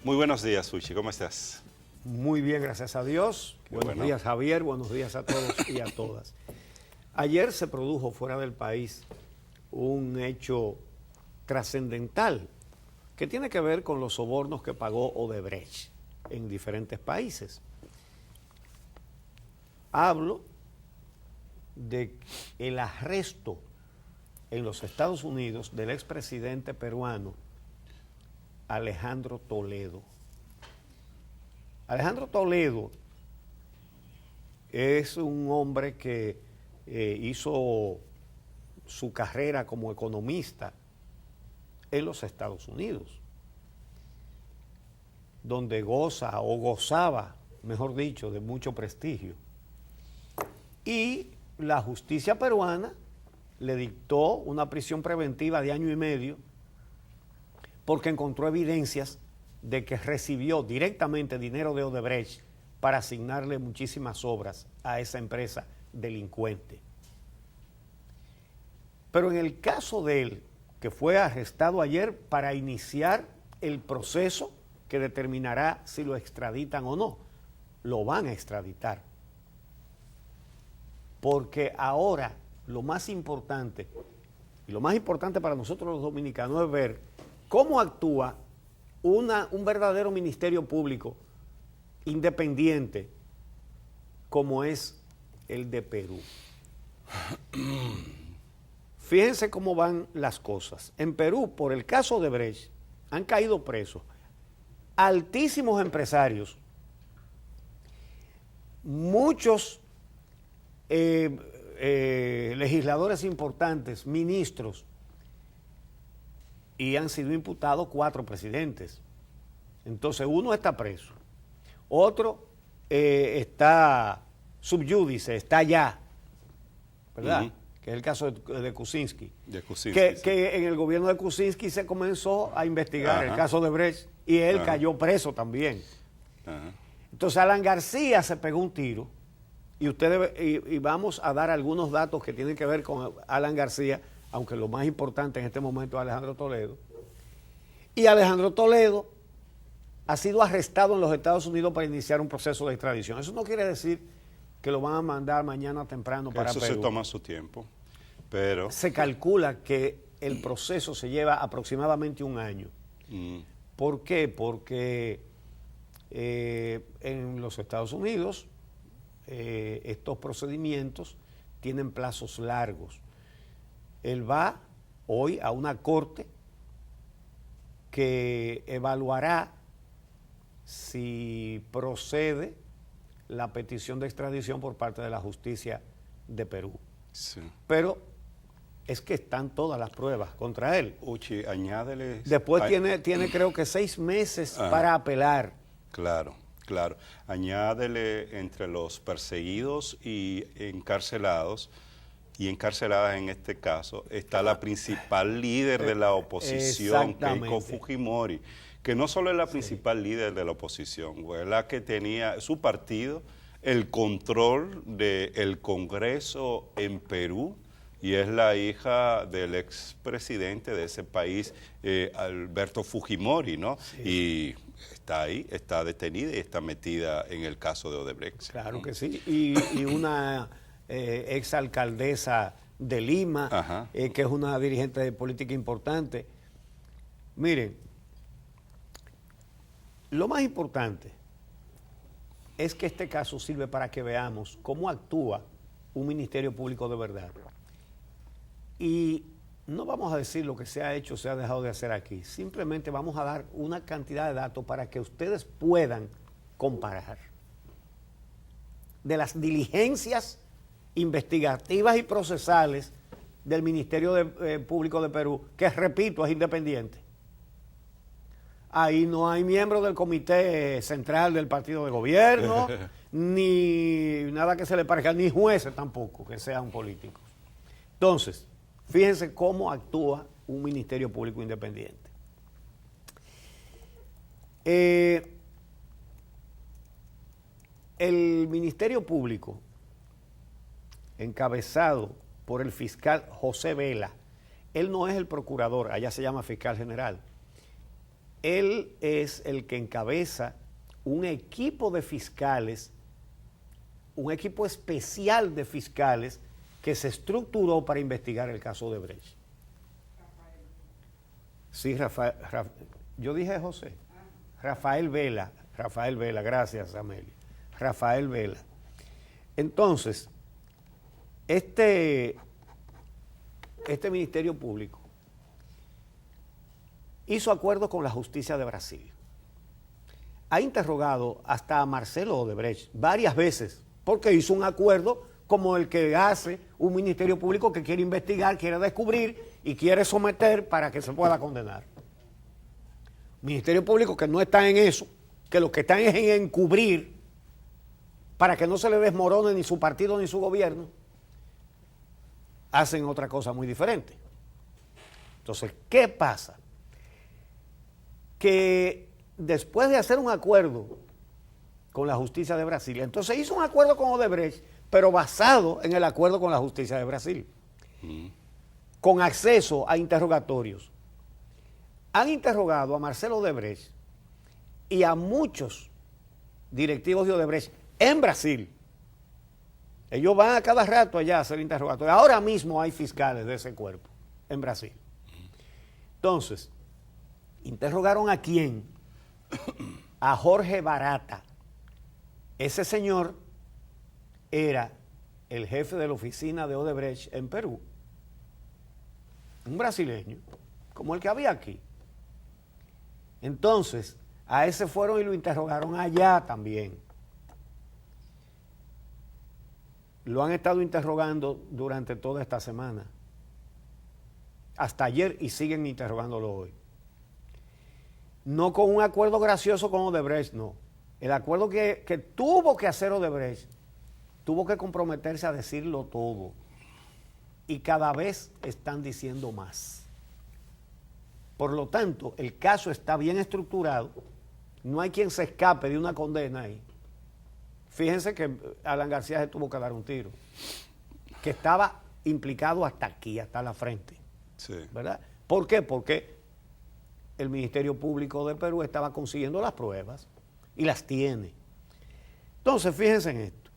Muy buenos días, Suchi, ¿cómo estás? Muy bien, gracias a Dios. Buenos días, Javier. Buenos días a todos y a todas. Ayer se produjo fuera del país un hecho trascendental que tiene que ver con los sobornos que pagó Odebrecht en diferentes países. Hablo de el arresto en los Estados Unidos del expresidente peruano Alejandro Toledo. Alejandro Toledo es un hombre que hizo su carrera como economista en los Estados Unidos, donde goza o gozaba, mejor dicho, de mucho prestigio. Y la justicia peruana le dictó una prisión preventiva de 1 año y medio porque encontró evidencias de que recibió directamente dinero de Odebrecht para asignarle muchísimas obras a esa empresa delincuente. Pero en el caso de él, que fue arrestado ayer para iniciar el proceso que determinará si lo extraditan o no, lo van a extraditar. Porque ahora lo más importante, y lo más importante para nosotros los dominicanos es ver cómo actúa un verdadero ministerio público independiente como es el de Perú. Fíjense cómo van las cosas. En Perú, por el caso de Odebrecht, han caído presos altísimos empresarios, muchos legisladores importantes, ministros, y han sido imputados 4 presidentes. Entonces uno está preso, otro está sub judice, está allá, ¿verdad? Que es el caso de Kuczynski. Que en el gobierno de Kuczynski se comenzó a investigar el caso de Odebrecht y él cayó preso también. Entonces Alan García se pegó un tiro y vamos a dar algunos datos que tienen que ver con Alan García, aunque lo más importante en este momento es Alejandro Toledo. Y Alejandro Toledo ha sido arrestado en los Estados Unidos para iniciar un proceso de extradición. Eso no quiere decir que lo van a mandar mañana temprano para Perú. Eso se toma su tiempo, pero... Se calcula que el proceso se lleva aproximadamente 1 año. ¿Por qué? Porque en los Estados Unidos estos procedimientos tienen plazos largos. Él va hoy a una corte que evaluará si procede la petición de extradición por parte de la justicia de Perú. Sí. Pero es que están todas las pruebas contra él. Uchi, añádele... Después tiene creo que 6 meses para apelar. Claro. Añádele entre los perseguidos y encarceladas en este caso, está la principal líder de la oposición, Keiko Fujimori, que no solo es la principal líder de la oposición, fue la que tenía su partido el control del Congreso en Perú, y es la hija del expresidente de ese país, Alberto Fujimori, ¿no? Sí. Y está ahí, está detenida y está metida en el caso de Odebrecht. Claro que sí, y una exalcaldesa de Lima, que es una dirigente de política importante. Miren, lo más importante es que este caso sirve para que veamos cómo actúa un ministerio público de verdad. Y no vamos a decir lo que se ha hecho o se ha dejado de hacer aquí. Simplemente vamos a dar una cantidad de datos para que ustedes puedan comparar de las diligencias investigativas y procesales del Ministerio Público de Perú, que repito, es independiente. Ahí no hay miembros del comité central del partido de gobierno, ni nada que se le parezca, ni jueces tampoco, que sean políticos. Entonces, fíjense cómo actúa un ministerio público independiente. El Ministerio Público, encabezado por el fiscal José Vela, él no es el procurador, allá se llama fiscal general. él es el que encabeza un equipo de fiscales, un equipo especial de fiscales que se estructuró para investigar el caso de Odebrecht. Sí, Rafael, yo dije José. Rafael Vela, gracias Amelia. Rafael Vela. Entonces, este Ministerio Público hizo acuerdo con la justicia de Brasil. Ha interrogado hasta a Marcelo Odebrecht varias veces, porque hizo un acuerdo como el que hace un Ministerio Público que quiere investigar, quiere descubrir y quiere someter para que se pueda condenar. Ministerio Público que no está en eso, que lo que están es en encubrir para que no se le desmorone ni su partido ni su gobierno, hacen otra cosa muy diferente. Entonces, ¿qué pasa? Que después de hacer un acuerdo con la justicia de Brasil, entonces hizo un acuerdo con Odebrecht, pero basado en el acuerdo con la justicia de Brasil, con acceso a interrogatorios. Han interrogado a Marcelo Odebrecht y a muchos directivos de Odebrecht en Brasil. Ellos van a cada rato allá a hacer interrogatorios. Ahora mismo hay fiscales de ese cuerpo en Brasil. Entonces, interrogaron ¿a quién? A Jorge Barata. Ese señor era el jefe de la oficina de Odebrecht en Perú. Un brasileño, como el que había aquí. Entonces, a ese fueron y lo interrogaron allá también. Lo han estado interrogando durante toda esta semana. Hasta ayer y siguen interrogándolo hoy. No con un acuerdo gracioso con Odebrecht, no. El acuerdo que tuvo que hacer Odebrecht, tuvo que comprometerse a decirlo todo. Y cada vez están diciendo más. Por lo tanto, el caso está bien estructurado. No hay quien se escape de una condena ahí. Fíjense que Alan García se tuvo que dar un tiro. Que estaba implicado hasta aquí, hasta la frente. Sí. ¿Verdad? ¿Por qué? Porque el Ministerio Público de Perú estaba consiguiendo las pruebas y las tiene. Entonces, fíjense en esto.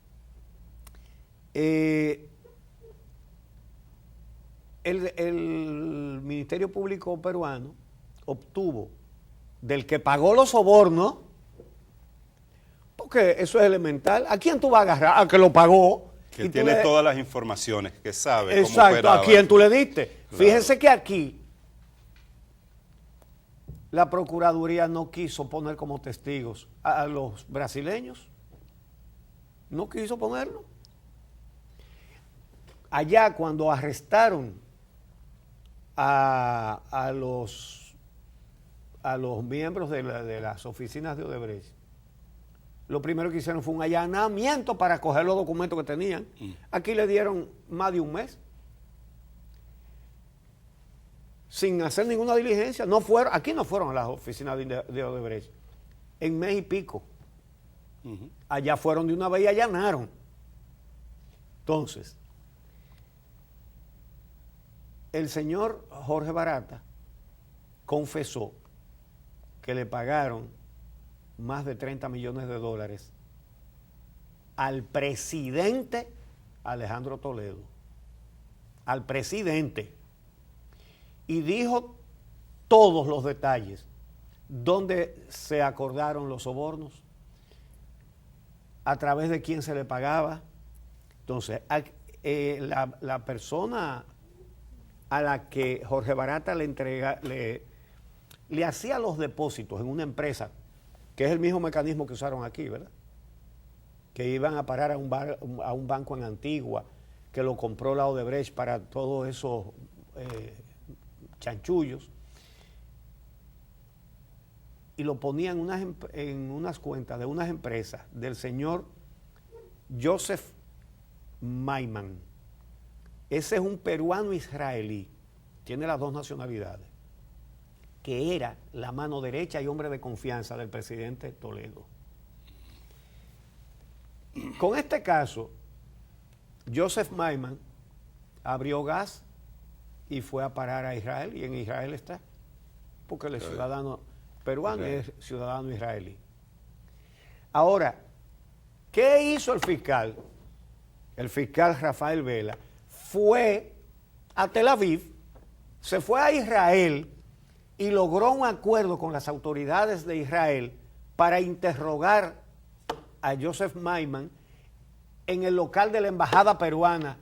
El Ministerio Público peruano obtuvo del que pagó los sobornos, porque eso es elemental. ¿A quién tú vas a agarrar? Al que lo pagó. Que tiene todas las informaciones, que sabe exacto, cómo operaba. ¿a quién tú le diste? Claro. Fíjense que aquí la Procuraduría no quiso poner como testigos a los brasileños. No quiso ponerlo. Allá cuando arrestaron a los miembros de las oficinas de Odebrecht, lo primero que hicieron fue un allanamiento para coger los documentos que tenían. Aquí le dieron más de un mes sin hacer ninguna diligencia. Aquí no fueron a las oficinas de Odebrecht en mes y pico. Allá fueron de una vez y allanaron. Entonces, el señor Jorge Barata confesó que le pagaron más de 30 millones de dólares al presidente Alejandro Toledo. Al presidente. Y dijo todos los detalles. Dónde se acordaron los sobornos, a través de quién se le pagaba. Entonces, la persona a la que Jorge Barata le hacía los depósitos en una empresa, que es el mismo mecanismo que usaron aquí, ¿verdad? Que iban a parar a un banco en Antigua, que lo compró la Odebrecht para todos esos chanchullos, y lo ponían en unas cuentas de unas empresas del señor Joseph Maiman. Ese es un peruano israelí, tiene las dos nacionalidades, que era la mano derecha y hombre de confianza del presidente Toledo. Con este caso, Joseph Maiman abrió gas y fue a parar a Israel, y en Israel está, porque el ciudadano peruano y es ciudadano israelí. Ahora, ¿qué hizo el fiscal? El fiscal Rafael Vela fue a Tel Aviv, se fue a Israel y logró un acuerdo con las autoridades de Israel para interrogar a Joseph Maiman en el local de la embajada peruana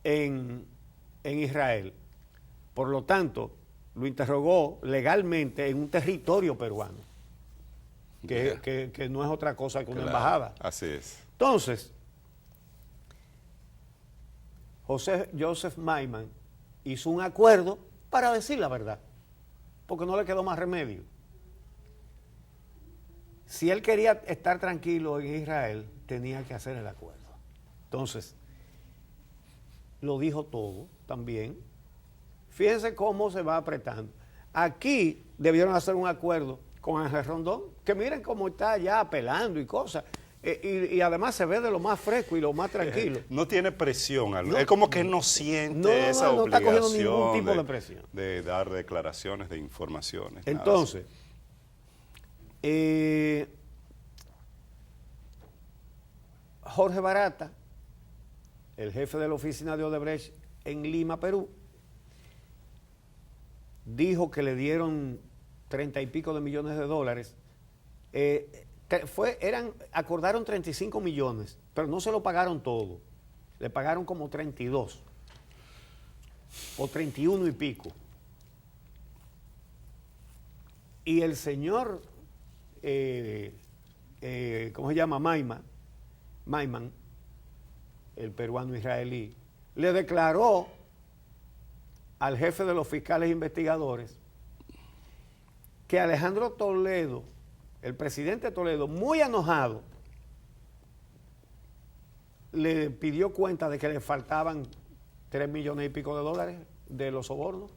en Israel. Por lo tanto, lo interrogó legalmente en un territorio peruano, que no es otra cosa que una embajada. Así es. Entonces, Joseph Maiman hizo un acuerdo para decir la verdad, porque no le quedó más remedio. Si él quería estar tranquilo en Israel, tenía que hacer el acuerdo. Entonces, lo dijo todo también. Fíjense cómo se va apretando. Aquí debieron hacer un acuerdo con Ángel Rondón, que miren cómo está ya apelando y cosas. Y además se ve de lo más fresco y lo más tranquilo. No tiene presión. Es como que no siente esa no está cogiendo ningún obligación tipo de presión. de dar declaraciones, de informaciones. Entonces, Jorge Barata, el jefe de la oficina de Odebrecht en Lima, Perú, dijo que le dieron 30 y pico de millones de dólares. Acordaron 35 millones, pero no se lo pagaron todo. Le pagaron como 32 o 31 y pico. Y el señor, ¿cómo se llama? Maiman, el peruano israelí, le declaró al jefe de los fiscales investigadores que Alejandro Toledo, el presidente Toledo, muy enojado, le pidió cuenta de que le faltaban 3 millones y pico de dólares de los sobornos,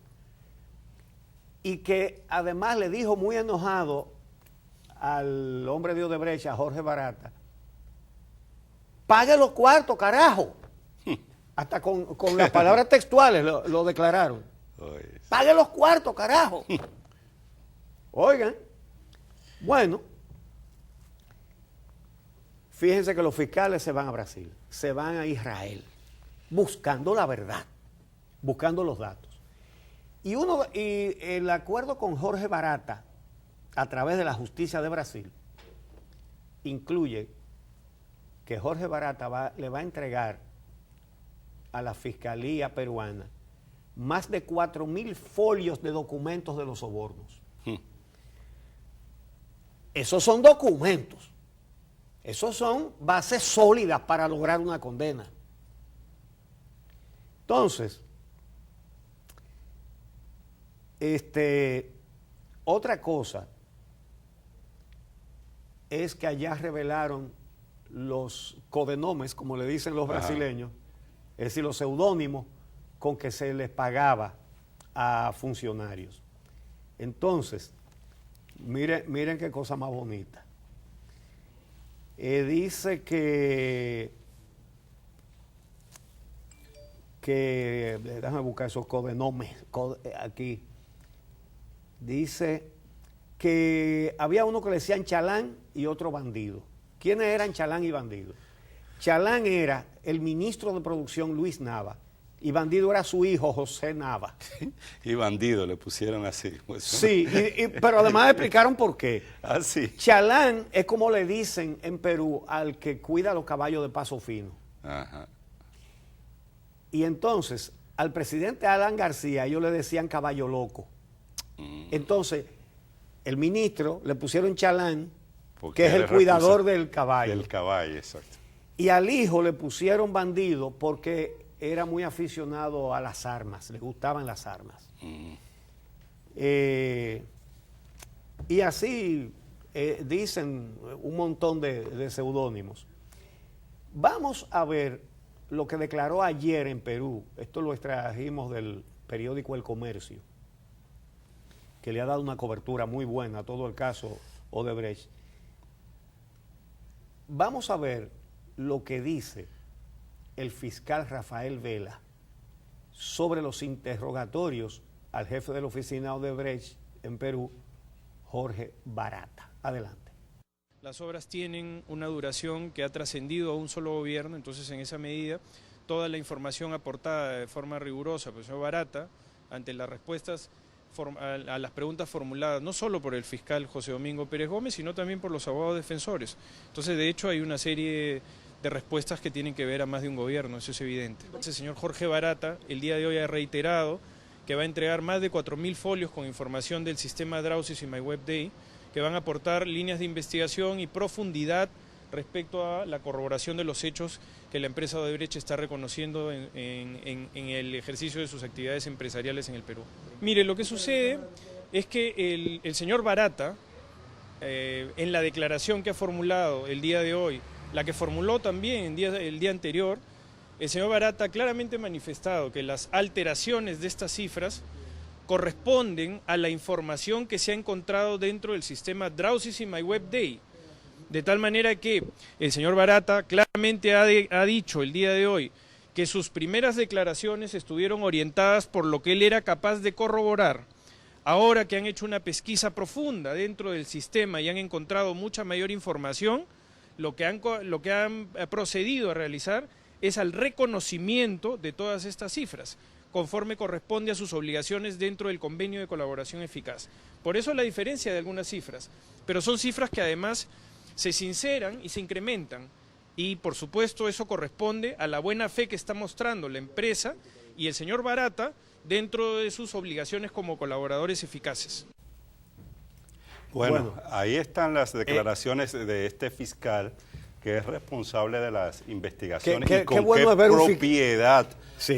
y que además le dijo muy enojado al hombre de Odebrecht, a Jorge Barata, pague los cuartos, carajo. Hasta con las palabras textuales lo declararon. Pague los cuartos, carajo. Oigan, bueno, fíjense que los fiscales se van a Brasil, se van a Israel, buscando la verdad, buscando los datos. Y el acuerdo con Jorge Barata, a través de la justicia de Brasil, incluye que Jorge Barata le va a entregar a la Fiscalía peruana más de 4.000 folios de documentos de los sobornos. Esos son documentos. Esos son bases sólidas para lograr una condena. Entonces, otra cosa es que allá revelaron los codenomes, como le dicen los brasileños, es decir, los seudónimos con que se les pagaba a funcionarios. Entonces, miren qué cosa más bonita. Dice que déjame buscar esos codenomes aquí. Dice que había uno que le decían Chalán y otro Bandido. ¿Quiénes eran Chalán y Bandido? Chalán era el ministro de producción Luis Nava y Bandido era su hijo José Nava. Y Bandido le pusieron así. Pues, sí, pero además explicaron por qué. Ah, sí. Chalán es como le dicen en Perú al que cuida los caballos de paso fino. Ajá. Y entonces, al presidente Alan García, ellos le decían caballo loco. Entonces, el ministro le pusieron Chalán, que es el cuidador del caballo. Del caballo, exacto. Y al hijo le pusieron Bandido porque era muy aficionado a las armas, le gustaban las armas. Y así dicen un montón de seudónimos. Vamos a ver lo que declaró ayer en Perú. Esto lo extrajimos del periódico El Comercio, que le ha dado una cobertura muy buena a todo el caso Odebrecht. Vamos a ver lo que dice el fiscal Rafael Vela sobre los interrogatorios al jefe de la oficina Odebrecht en Perú Jorge Barata. Adelante. Las obras tienen una duración que ha trascendido a un solo gobierno, entonces en esa medida toda la información aportada de forma rigurosa por el señor Barata ante las respuestas a las preguntas formuladas no solo por el fiscal José Domingo Pérez Gómez, sino también por los abogados defensores. Entonces, de hecho, hay una serie de respuestas que tienen que ver a más de un gobierno, eso es evidente. El señor Jorge Barata el día de hoy ha reiterado que va a entregar más de 4.000 folios con información del sistema Drowsys y MyWebDay, que van a aportar líneas de investigación y profundidad respecto a la corroboración de los hechos que la empresa Odebrecht está reconociendo en el ejercicio de sus actividades empresariales en el Perú. Mire, lo que sucede es que el señor Barata, en la declaración que ha formulado el día de hoy, la que formuló también el día anterior, el señor Barata ha claramente manifestado que las alteraciones de estas cifras corresponden a la información que se ha encontrado dentro del sistema Drowsys y MyWebDay. De tal manera que el señor Barata claramente ha dicho el día de hoy que sus primeras declaraciones estuvieron orientadas por lo que él era capaz de corroborar. Ahora que han hecho una pesquisa profunda dentro del sistema y han encontrado mucha mayor información, lo que han procedido a realizar es al reconocimiento de todas estas cifras, conforme corresponde a sus obligaciones dentro del convenio de colaboración eficaz. Por eso la diferencia de algunas cifras, pero son cifras que además se sinceran y se incrementan, y por supuesto eso corresponde a la buena fe que está mostrando la empresa y el señor Barata dentro de sus obligaciones como colaboradores eficaces. Bueno, ahí están las declaraciones de este fiscal que es responsable de las investigaciones y con qué propiedad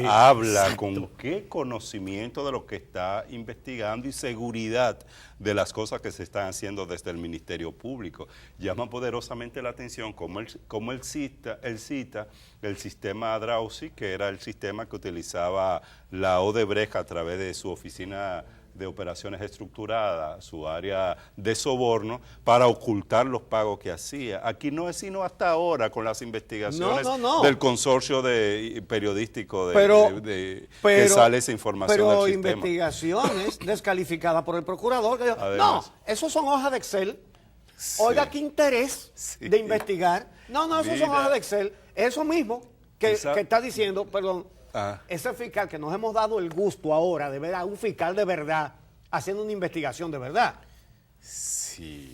habla, exacto, con qué conocimiento de lo que está investigando y seguridad de las cosas que se están haciendo desde el Ministerio Público. Llama poderosamente la atención como él cita el sistema Drowsy, que era el sistema que utilizaba la Odebrecht a través de su oficina de operaciones estructuradas, su área de soborno, para ocultar los pagos que hacía. Aquí no es sino hasta ahora con las investigaciones del consorcio periodístico que sale esa información del sistema. Pero investigaciones descalificadas por el procurador. Que no, esos son hojas de Excel. Sí. Oiga, qué interés de investigar. No, esos son hojas de Excel. Eso mismo que está diciendo, perdón, ese fiscal que nos hemos dado el gusto ahora de ver a un fiscal de verdad haciendo una investigación de verdad. Sí.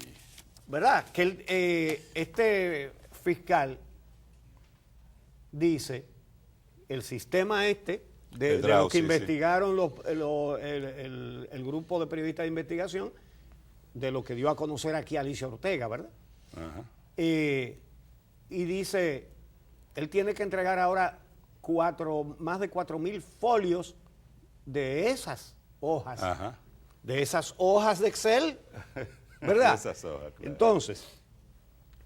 ¿Verdad? Que este fiscal dice, el sistema de lo que investigaron el grupo de periodistas de investigación, de lo que dio a conocer aquí Alicia Ortega, ¿verdad? Ajá. Y dice, él tiene que entregar ahora más de 4.000 folios de esas hojas. Ajá. De esas hojas de Excel, ¿verdad? Esas hojas, claro. Entonces,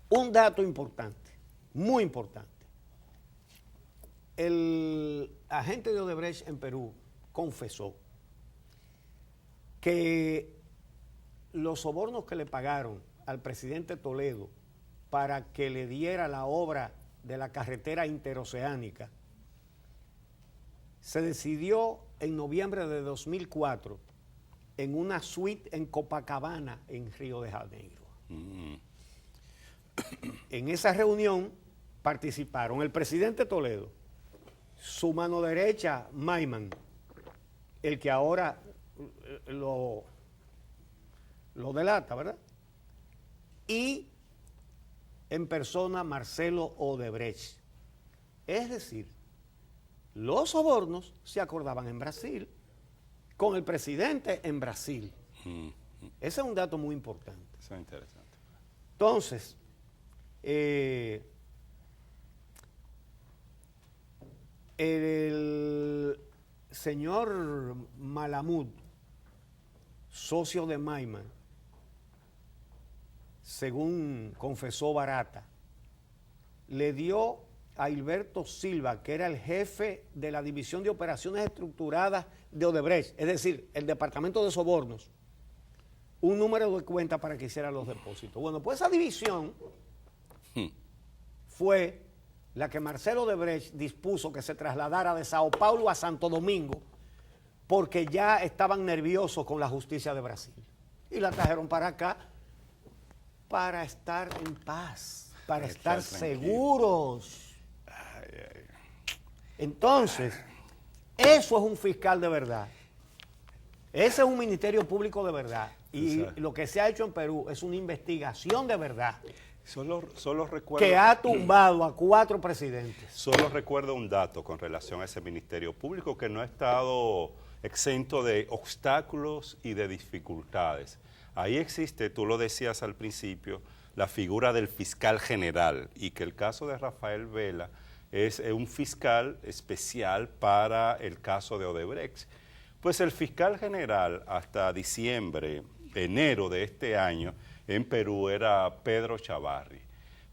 un dato importante, muy importante. El agente de Odebrecht en Perú confesó que los sobornos que le pagaron al presidente Toledo para que le diera la obra de la carretera interoceánica se decidió en noviembre de 2004 en una suite en Copacabana, en Río de Janeiro. En esa reunión participaron el presidente Toledo, su mano derecha, Maiman, el que ahora lo delata, ¿verdad? Y en persona Marcelo Odebrecht. Es decir, los sobornos se acordaban en Brasil, con el presidente en Brasil. Ese es un dato muy importante. Eso es interesante. Entonces, el señor Malamud, socio de Maiman, según confesó Barata, le dio a Hilberto Silva, que era el jefe de la División de Operaciones Estructuradas de Odebrecht, es decir, el Departamento de Sobornos, un número de cuenta para que hiciera los depósitos. Bueno, pues esa división fue la que Marcelo Odebrecht dispuso que se trasladara de Sao Paulo a Santo Domingo, porque ya estaban nerviosos con la justicia de Brasil. y la trajeron para acá para estar en paz, para estar seguros. Entonces, eso es un fiscal de verdad. Ese es un ministerio público de verdad. Y lo que se ha hecho en Perú es una investigación de verdad. Solo recuerdo que ha tumbado a 4 presidentes. Solo recuerdo un dato con relación a ese ministerio público que no ha estado exento de obstáculos y de dificultades. Ahí existe, tú lo decías al principio, la figura del fiscal general y que el caso de Rafael Vela es un fiscal especial para el caso de Odebrecht. Pues el fiscal general hasta enero de este año, en Perú era Pedro Chavarri.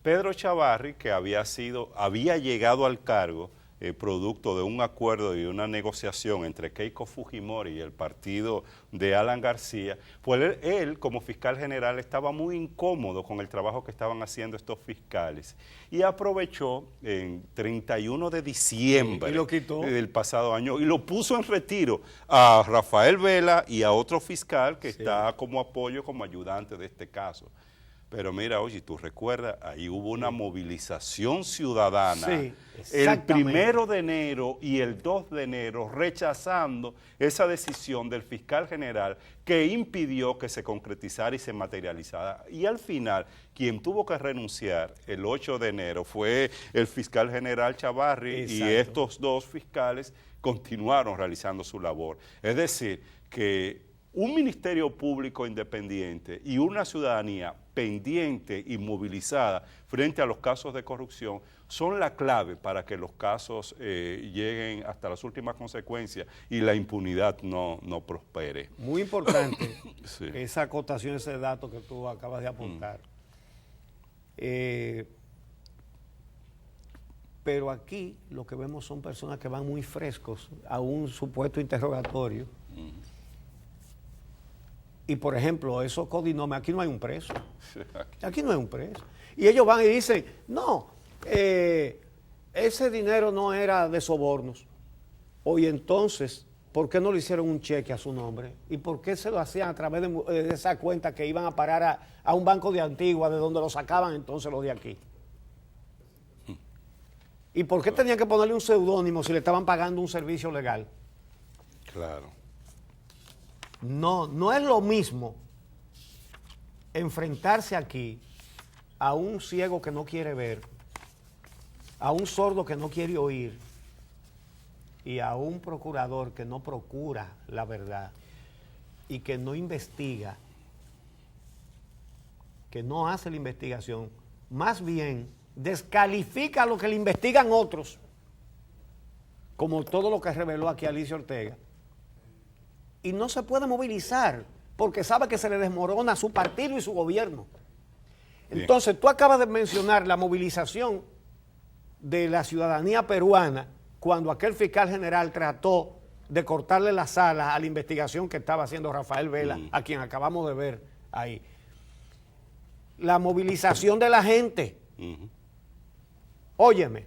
Pedro Chavarri, que había llegado al cargo producto de un acuerdo y una negociación entre Keiko Fujimori y el partido de Alan García, pues él como fiscal general estaba muy incómodo con el trabajo que estaban haciendo estos fiscales y aprovechó en 31 de diciembre del pasado año y lo puso en retiro a Rafael Vela y a otro fiscal que está como apoyo, como ayudante de este caso. Pero mira, oye, tú recuerdas, ahí hubo una movilización ciudadana el 1 de enero y el 2 de enero rechazando esa decisión del fiscal general que impidió que se concretizara y se materializara. Y al final, quien tuvo que renunciar el 8 de enero fue el fiscal general Chavarri y estos 2 fiscales continuaron realizando su labor. Es decir, que un ministerio público independiente y una ciudadanía pendiente y movilizada frente a los casos de corrupción son la clave para que los casos lleguen hasta las últimas consecuencias y la impunidad no prospere. Muy importante esa acotación, ese dato que tú acabas de apuntar. Pero aquí lo que vemos son personas que van muy frescos a un supuesto interrogatorio. Y por ejemplo, esos codinomes, aquí no hay un preso. Aquí no hay un preso. Y ellos van y dicen, no, ese dinero no era de sobornos. Oye, entonces, ¿por qué no le hicieron un cheque a su nombre? ¿Y por qué se lo hacían a través de esa cuenta que iban a parar a un banco de Antigua, de donde lo sacaban entonces los de aquí? ¿Y por qué tenían que ponerle un seudónimo si le estaban pagando un servicio legal? Claro. No es lo mismo enfrentarse aquí a un ciego que no quiere ver, a un sordo que no quiere oír y a un procurador que no procura la verdad y que no investiga, que no hace la investigación, más bien descalifica lo que le investigan otros, como todo lo que reveló aquí Alicia Ortega. Y no se puede movilizar porque sabe que se le desmorona su partido y su gobierno. Entonces, tú acabas de mencionar la movilización de la ciudadanía peruana cuando aquel fiscal general trató de cortarle las alas a la investigación que estaba haciendo Rafael Vela, a quien acabamos de ver ahí. La movilización de la gente. Óyeme,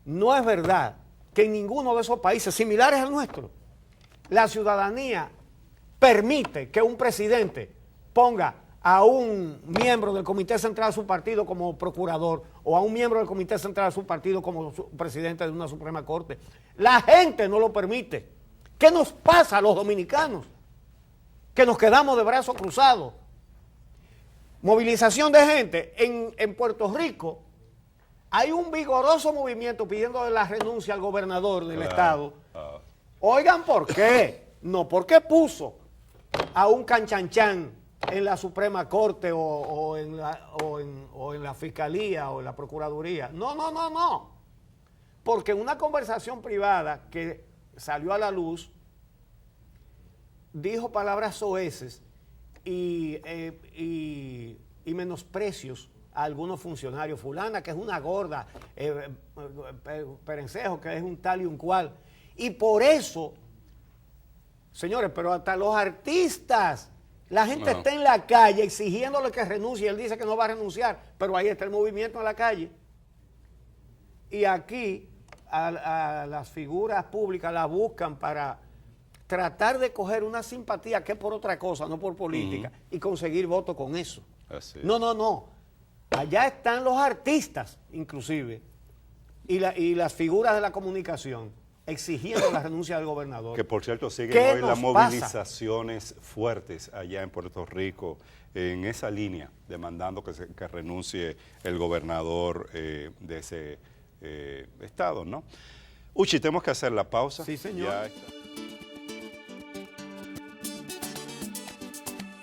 no es verdad que en ninguno de esos países similares al nuestro la ciudadanía permite que un presidente ponga a un miembro del Comité Central de su partido como procurador o a un miembro del Comité Central de su partido como presidente de una Suprema Corte. La gente no lo permite. ¿Qué nos pasa a los dominicanos? Que nos quedamos de brazos cruzados. Movilización de gente. En Puerto Rico hay un vigoroso movimiento pidiendo la renuncia al gobernador del estado. Oigan, ¿por qué? No porque puso a un canchanchan en la Suprema Corte o en la Fiscalía o en la Procuraduría. No. Porque en una conversación privada que salió a la luz, dijo palabras soeces y menosprecios a algunos funcionarios. Fulana, que es una gorda, Perencejo, que es un tal y un cual. Y por eso, señores, pero hasta los artistas, la gente está en la calle exigiéndole que renuncie. Él dice que no va a renunciar, pero ahí está el movimiento en la calle. Y aquí a las figuras públicas las buscan para tratar de coger una simpatía que es por otra cosa, no por política, y conseguir votos con eso. Así es. No, no, no. Allá están los artistas, inclusive, y las figuras de la comunicación, exigiendo la renuncia del gobernador. Que por cierto siguen ¿Qué hoy las nos pasa? movilizaciones fuertes allá en Puerto Rico, en esa línea, demandando que renuncie el gobernador de ese estado, ¿no? Uchi, tenemos que hacer la pausa. Sí, señor. Ya está.